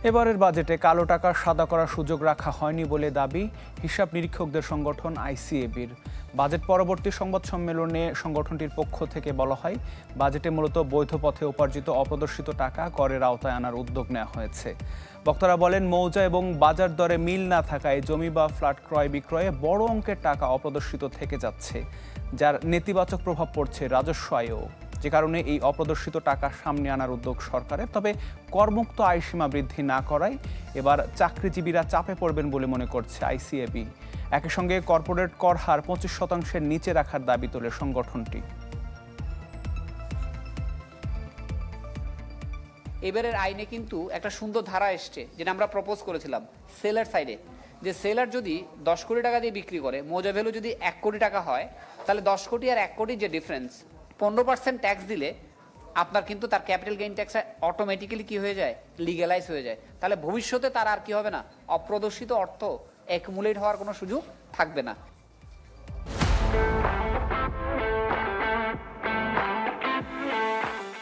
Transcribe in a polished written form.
এবারের বাজেটে কালো টাকা সাদা করার সুযোগ রাখা হয়নি বলে দাবি হিসাব নিরীক্ষকদের সংগঠন আইসিএবির। বাজেট পরবর্তী সংবাদ সম্মেলনে সংগঠনটির পক্ষ থেকে বলা হয়, বাজেটে মূলত বৈধ পথে উপার্জিত অপ্রদর্শিত টাকা করের আওতায় আনার উদ্যোগ নেওয়া হয়েছে। বক্তারা বলেন, মৌজা এবং বাজার দরে মিল না থাকায় জমি বা ফ্ল্যাট ক্রয় বিক্রয়ে বড় অঙ্কের টাকা অপ্রদর্শিত থেকে যাচ্ছে, যার নেতিবাচক প্রভাব পড়ছে রাজস্ব আয়েও। যে কারণে এই অপ্রদর্শিত টাকা সামনে আনার উদ্যোগ সরকারের। তবে করমুক্ত আয়সীমা বৃদ্ধি না করায় এবার চাকরিজীবীরা চাপে পড়বেন বলে মনে করছে আইসিএবি। একই সঙ্গে কর্পোরেট কর হার 25% নিচে রাখার দাবি তোলে সংগঠনটি। এবারের আইনে কিন্তু একটা সুন্দর ধারা এসছে, যেটা আমরা প্রপোজ করেছিলাম সেলার সাইডে, যে সেলার যদি 10 কোটি টাকা দিয়ে বিক্রি করে, মৌজা ভ্যালু যদি 1 কোটি টাকা হয়, তাহলে 10 কোটি আর 1 কোটির যে ডিফারেন্স, 15% ট্যাক্স দিলে আপনার কিন্তু তার ক্যাপিটাল গেইন ট্যাক্স অটোমেটিক্যালি কি হয়ে যায়, লিগ্যালাইজ হয়ে যায়। তাহলে ভবিষ্যতে তার আর কি হবে না, অপ্রদর্শিত অর্থ অ্যাকুমুলেট হওয়ার কোনো সুযোগ থাকবে না।